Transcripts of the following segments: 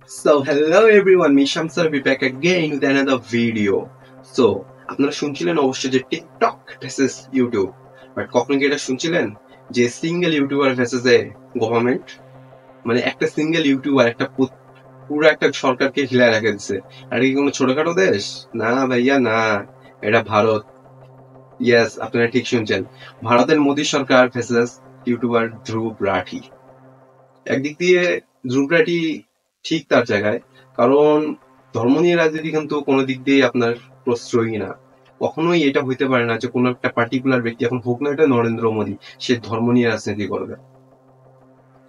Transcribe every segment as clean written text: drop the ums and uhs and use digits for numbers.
So hello everyone, me Shamsar will be back again with another video. So আপনারা শুনছিলেন অবশ্যই যে TikTok versus YouTube, but কখনো কি এটা শুনছিলেন যে single YouTuber versus a government? মানে একটা সিঙ্গেল ইউটিউবার একটা পুরো একটা সরকারকে হিলায় রেখে দিচ্ছে। আর কি কোনো ছোটখাটো দেশ? না ভাইয়া না, এটা ভারত। ইয়েস, আপনারা ঠিক শুনছেন, ভারতের মোদী সরকার ভার্সেস ইউটিউবার ধ্রুব রাঠি। একদিক দিয়ে ধ্রুব রাঠি ঠিক তার জায়গায়, কারণ ধর্ম নিয়ে রাজনীতি কিন্তু কোনো দিক দিয়ে আপনার প্রশ্রয়ী না। কখনোই এটা হইতে পারে না যে কোনো একটা পার্টিকুলার ব্যক্তি, এখন হোক না এটা নরেন্দ্র মোদী, সে ধর্ম নিয়ে রাজনীতি করবে।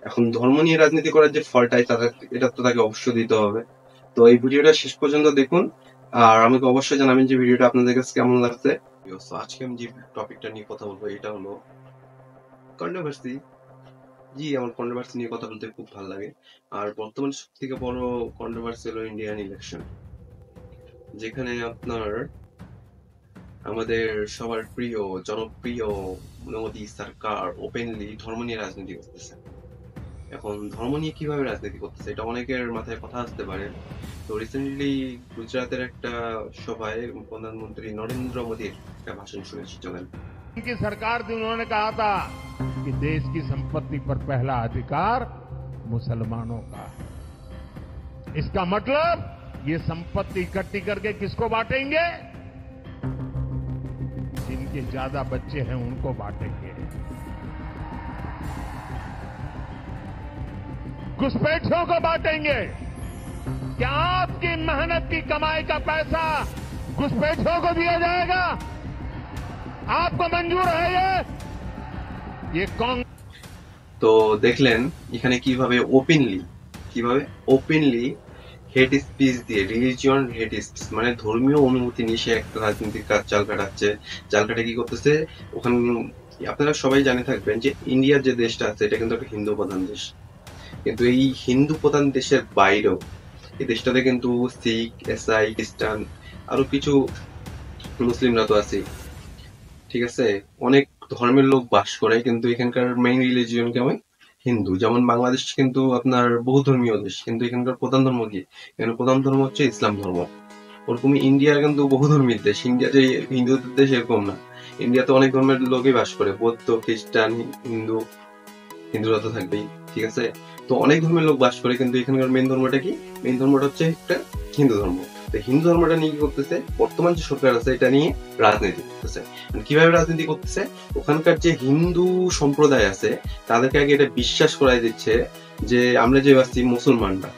এখন ধর্ম নিয়ে রাজনীতি করার যে ফলটাই তাদের, এটা তো তাকে অবশ্যই দিতে হবে। তো এই ভিডিওটা শেষ পর্যন্ত দেখুন, আর আমাকে অবশ্যই জানাবেন যে ভিডিওটা আপনাদের কাছে কেমন লাগছে। আজকে আমি যে টপিকটা নিয়ে কথা বলবো এটা হলো কন্ট্রোভার্সি। জি, আমার কন্ট্রোভার্সি নিয়ে কথা বলতে খুব ভালো লাগে। আর বর্তমানে সব থেকে বড় কন্ট্রোভার্সি হলো ইন্ডিয়ান ইলেকশন, যেখানে আপনার আমাদের সবার প্রিয় জনপ্রিয় মোদী সরকার ওপেনলি ধর্ম নিয়ে রাজনীতি করতেছে। এখন ধর্ম নিয়ে কিভাবে রাজনীতি করতেছে এটা অনেকের মাথায় কথা আসতে পারে। তো রিসেন্টলি গুজরাতের একটা সভায় প্রধানমন্ত্রী নরেন্দ্র মোদীর একটা ভাষণ শুনেছি, চলেন। की सरकार थी, उन्होंने कहा था कि देश की संपत्ति पर पहला अधिकार मुसलमानों का है। इसका मतलब ये संपत्ति इकट्ठी करके किसको बांटेंगे? जिनके ज्यादा बच्चे हैं उनको बांटेंगे। घुसपैठियों को बांटेंगे। क्या आपकी मेहनत की कमाई का पैसा घुसपैठियों को दिया जाएगा? आपको मंजूर है ये कौन? তো দেখলেন এখানে কিভাবে ওপেনলি হেট স্পিচ দিয়ে, রিলিজিয়ন হেট স্পিচ মানে ধর্মীয় অনুমতি নিয়ে সে একটা রাজনৈতিক কাজ চাল কাটাচ্ছে। চাল কাটে কি করতেছে ওখানে, আপনারা সবাই জানে থাকবেন যে ইন্ডিয়ার যে দেশটা আছে এটা কিন্তু একটা হিন্দু প্রধান দেশ। কিন্তু এই হিন্দু প্রধান দেশের বাইরেও এই দেশটাতে কিন্তু শিখ, এসআই, খ্রিস্টান, আরো কিছু মুসলিমরা তো আছে, ঠিক আছে, অনেক ধর্মের লোক বাস করে, কিন্তু এখানকার মেইন রিলিজিয়ন কেমন? হিন্দু। যেমন বাংলাদেশ কিন্তু আপনার বহু ধর্মীয় দেশ, কিন্তু এখানকার প্রধান ধর্ম কি? এখানে প্রধান ধর্ম হচ্ছে ইসলাম ধর্ম। ওরকমই ইন্ডিয়া কিন্তু বহু ধর্মীর দেশ, ইন্ডিয়া যে হিন্দুদের দেশ এরকম না। ইন্ডিয়াতে অনেক ধর্মের লোকই বাস করে, বৌদ্ধ, খ্রিস্টান, হিন্দু, হিন্দুরা তো থাকবেই, ঠিক আছে। তো অনেক ধর্মের লোক বাস করে, কিন্তু এখানকার মেইন ধর্মটা কি? মেইন ধর্মটা হচ্ছে একটা হিন্দু ধর্ম। তো হিন্দু ধর্মটা নিয়ে কি করতেছে বর্তমান যে সরকার আছে, এটা নিয়ে রাজনীতি করতেছে। কিভাবে রাজনীতি করতেছে? ওখানকার যে হিন্দু সম্প্রদায় আছে তাদেরকে আগে এটা বিশ্বাস করাই দিচ্ছে যে আমরা যে আছি মুসলমানরা,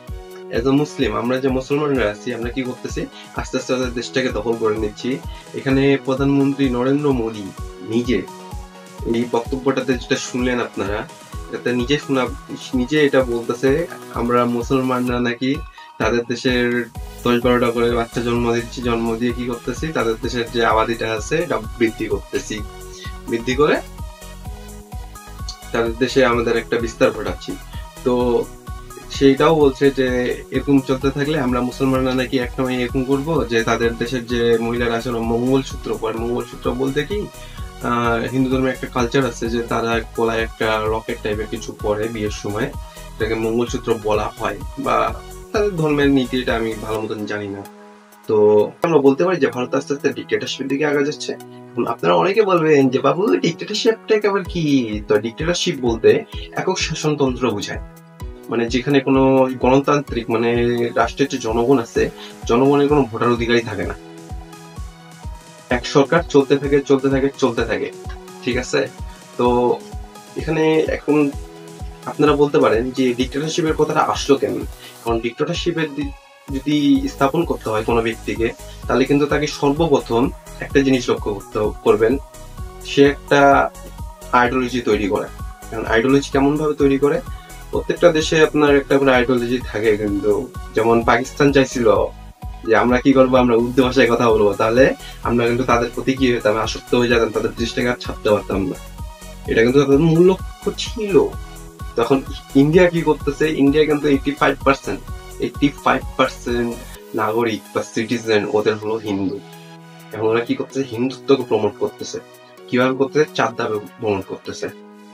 এজ এ মুসলিম আমরা যে মুসলমানরা আছি, আমরা কি করতেছি আস্তে আস্তে আমাদের দেশটাকে দখল করে নিচ্ছি। এখানে প্রধানমন্ত্রী নরেন্দ্র মোদী নিজে এই বক্তব্যটাতে যেটা শুনলেন আপনারা, এটা নিজে এটা বলতেছে আমরা মুসলমানরা নাকি তাদের দেশের 10-12টা করে বাচ্চা জন্ম দিচ্ছি, জন্ম দিয়ে কি করতেছি তাদের দেশের যে আবাদিটা আছে এটা বৃদ্ধি করতেছি, বৃদ্ধি করে তাদের দেশে আমাদের একটা বিস্তার ঘটাচ্ছি। তো সেইটাও বলছে যে এরকম চলতে থাকলে আমরা মুসলমানরা নাকি একসময় এরকম করবো যে তাদের দেশের যে মহিলারা আছে মঙ্গলসূত্র পরে। মঙ্গলসূত্র বলতে কি, হিন্দু ধর্মের একটা কালচার আছে যে তারা গলায় একটা রকেট টাইপের কিছু পরে বিয়ের সময়, এটাকে মঙ্গলসূত্র বলা হয়, বা তাদের ধর্মের নীতি, এটা আমি ভালো মতন জানি না। তো আমরা বলতে পারি যে ভারত আস্তে আস্তে ডিক্টেটরশিপের দিকে আগে যাচ্ছে। আপনারা অনেকে বলবেন যে বাবু ডিক্টেটরশিপটা আবার কি? তো ডিক্টেটরশিপ বলতে একক শাসনতন্ত্র বোঝায়, মানে যেখানে কোনো গণতান্ত্রিক মানে রাষ্ট্রের যে জনগণ আছে, জনগণের কোনো ভোটার অধিকারই থাকে না, এক সরকার চলতে থাকে, ঠিক আছে। তো এখানে এখন আপনারা বলতে পারেন যে ডিক্টেটরশিপের কথাটা আসলো কেন? কারণ ডিক্টেটরশিপের যদি স্থাপন করতে হয় কোনো ব্যক্তিকে, তাহলে কিন্তু তাকে সর্বপ্রথম একটা জিনিস লক্ষ্য করবেন, সে একটা আইডিওলজি তৈরি করে। কারণ আইডিওলজি কেমন ভাবে তৈরি করে? প্রত্যেকটা দেশে আপনার একটা করে আইডিওলজি থাকে, কিন্তু যেমন পাকিস্তান চাইছিল যে আমরা কি করবো, আমরা উর্দু ভাষায় কথা বলবো, তাহলে আমরা কিন্তু তাদের প্রতি কি হতাম, আসক্ত হয়ে যেতাম, তাদের দেশটাকে আর ছাড়তে পারতাম না। এটা কিন্তু তাদের মূল লক্ষ্য ছিল। তখন ইন্ডিয়া কি করতেছে? ইন্ডিয়া কিন্তু 85% নাগরিক বা সিটিজেন ওদের হলো হিন্দু। এখন ওরা কি করতেছে? হিন্দুত্বকে প্রমোট করতেছে। কিভাবে করতেছে? 4 ধাপে প্রমোট করতেছে।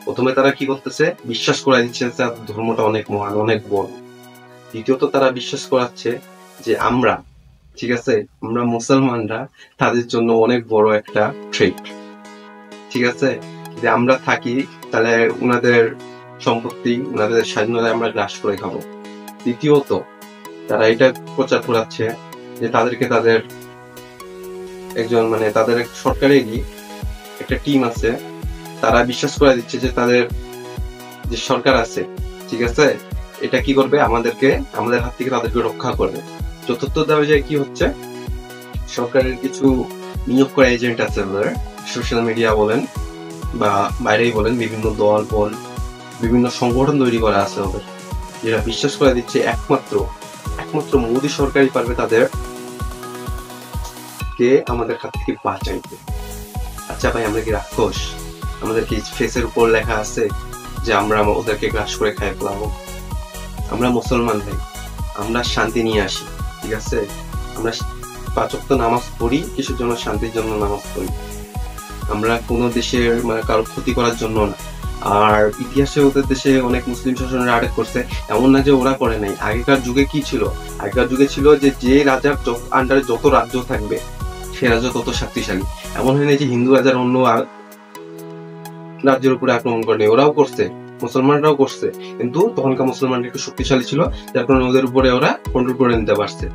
প্রথমে তারা কি করতেছে? বিশ্বাস করাই দিচ্ছে যে ধর্মটা অনেক মহান, অনেক বড়। দ্বিতীয়ত তারা বিশ্বাস করাচ্ছে যে আমরা, ঠিক আছে, আমরা মুসলমানরা তাদের জন্য অনেক বড় একটা থ্রেট, ঠিক আছে, যে আমরা থাকি তাহলে উনাদের সম্পত্তি, উনাদের স্বাধীনতা আমরা গ্রাস করে খাবো। তৃতীয়ত তারা এটা প্রচার করাচ্ছে যে তাদেরকে তাদের একজন মানে তাদের সরকারেরই একটা টিম আছে, তারা বিশ্বাস করে দিচ্ছে যে তাদের যে সরকার আছে, ঠিক আছে, এটা কি করবে, আমাদেরকে আমাদের হাত থেকে তাদেরকে রক্ষা করবে। চতুর্থ দাবি কি হচ্ছে, সরকারের কিছু নিয়োগ করা এজেন্ট আছে, সোশ্যাল মিডিয়া বলেন বা বাইরেই বলেন, বিভিন্ন দল বল, বিভিন্ন সংগঠন তৈরি করা আছে ওদের, যেটা বিশ্বাস করে দিচ্ছে একমাত্র মোদী সরকারই পারবে তাদের কে আমাদের হাত থেকে বাঁচাইতে। আচ্ছা ভাই, আমরা কি রাক্ষস? আমাদের কি ফেসের উপর লেখা আছে যে আমরা ওদেরকে গ্রাস করে খাই ফেলাবো? আমরা মুসলমান ভাই, আমরা শান্তি নিয়ে আসি, ঠিক আছে, আমরা 5 ওয়াক্ত নামাজ পড়ি কিসের জন্য? শান্তির জন্য নামাজ পড়ি। আমরা কোনো দেশের মানে কারো ক্ষতি করার জন্য না। আর ইতিহাসে ওদের দেশে অনেক মুসলিম শাসনের আটক করছে, এমন না যে ওরা করে নাই। আগেকার যুগে কি ছিল? আগেকার যুগে ছিল যে রাজার আন্ডারে যত রাজ্য থাকবে সে রাজ্য তত শক্তিশালী। এমন হয় না যে হিন্দু রাজার অন্য রাজ্যের উপরে আক্রমণ করেনি, ওরাও করছে, মুসলমানরাও করছে, কিন্তু তখনকার মুসলমানরা একটু শক্তিশালী ছিল, যার কারণে ওদের উপরে ওরা কন্ট্রোল করে নিতে পারছে।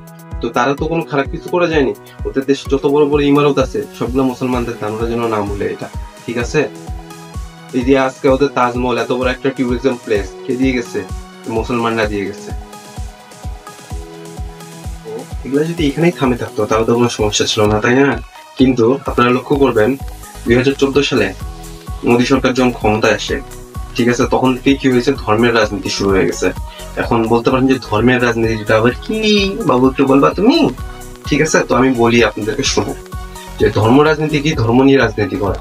তো তারা তো কোনো খারাপ কিছু করে যায়নি। ওদের দেশে যত বড় বড় ইমারত আছে সবগুলো মুসলমানদের দান, ওরা যেন নাম ভুলে এটা, ঠিক আছে। এই যে আজকে ওদের তাজমহল এত বড় একটা ট্যুরিজম প্লেস কে দিয়ে গেছে? মুসলমানরা দিয়ে গেছে। এগুলো যদি এখানেই থামে থাকতো তাহলে তো কোনো সমস্যা ছিল না, তাই না? কিন্তু আপনারা লক্ষ্য করবেন 2014 সালে মোদী সরকার যখন ক্ষমতায় আসে, ঠিক আছে, তখন থেকে কি হয়েছে, ধর্মের রাজনীতি শুরু হয়ে গেছে। এখন বলতে পারেন যে ধর্মের রাজনীতিটা আবার কি বাবু, একটু বলবা তুমি? ঠিক আছে, তো আমি বলি আপনাদেরকে, শুনে যে ধর্ম রাজনীতি কি, ধর্ম নিয়ে রাজনীতি করা,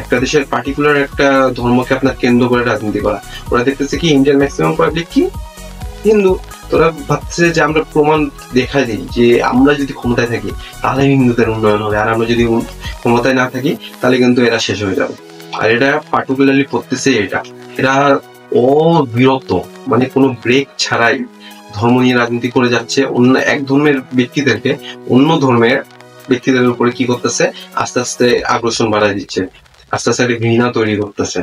একটা দেশের পার্টিকুলার একটা ধর্মকে আপনার কেন্দ্র করে রাজনীতি করা। ওরা দেখতেছে কি ইন্ডিয়ান ম্যাক্সিমাম পাবলিক কি হিন্দু, তোরা ভাবছে যে আমরা প্রমাণ দেখাই দিই যে আমরা যদি ক্ষমতায় থাকি তাহলে হিন্দুদের উন্নয়ন হবে, আর আমরা যদি ক্ষমতায় না থাকি তাহলে কিন্তু এরা শেষ হয়ে যাবে। আর এটা পার্টিকুলারলি করতেছে এরা অবিরত, মানে কোনো ব্রেক ছাড়াই ধর্ম নিয়ে রাজনীতি করে যাচ্ছে। অন্য এক ধর্মের ব্যক্তিদেরকে অন্য ধর্মের ব্যক্তিদের উপরে কি করতেছে, আস্তে আস্তে আগ্রাসন বাড়ায় দিচ্ছে, আস্তে আস্তে একটা ঘৃণা তৈরি করতেছে।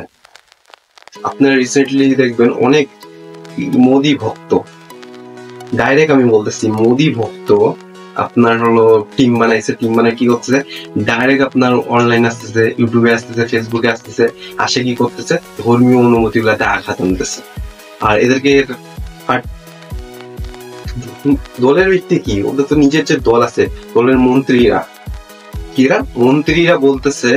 আপনারা রিসেন্টলি দেখবেন অনেক মোদি ভক্ত, ডাইরেক্ট আমি বলতেছি মোদি ভক্ত আপনার হলো টিম বানাইছে, টিম বানায় কি করতেছে, ডাইরেক্ট আপনার অনলাইন আসতেছে, ইউটিউবে আসতেছে, ফেসবুকে আসতেছে, আসে কি করতেছে, ধর্মীয় অনুমতি গুলাতে আঘাত আনতেছে। আর এদেরকে দলের ভিত্তি কি, ওদের তো নিজের যে দল আছে, দলের মন্ত্রীরা বলতেছে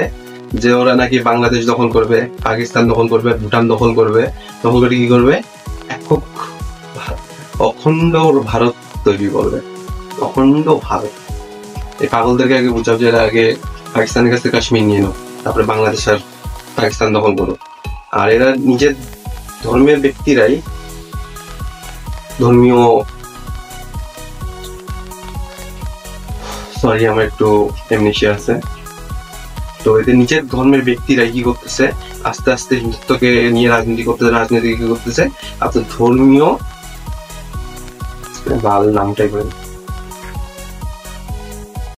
যে ওরা নাকি বাংলাদেশ দখল করবে, পাকিস্তান দখল করবে, ভুটান দখল করবে, দখল করে কি করবে, একক অখণ্ড ভারত তৈরি করবে, অখণ্ড ভারত। এই পাগলদেরকে আগে বুঝাও যে এরা আগে পাকিস্তানের কাছে কাশ্মীর নিয়ে নাও, তারপরে বাংলাদেশ আর পাকিস্তান দখল করো। আর এরা নিজের ধর্মের ব্যক্তিরাই ধর্মীয়, সরি আমার একটু এমনেশিয়া আছে, তো এদের নিজের ধর্মের ব্যক্তিরাই কি করতেছে, আস্তে আস্তে হিন্দুত্বকে নিয়ে রাজনীতি করতেছে, আপনার ধর্মীয় নামটাই বলেন,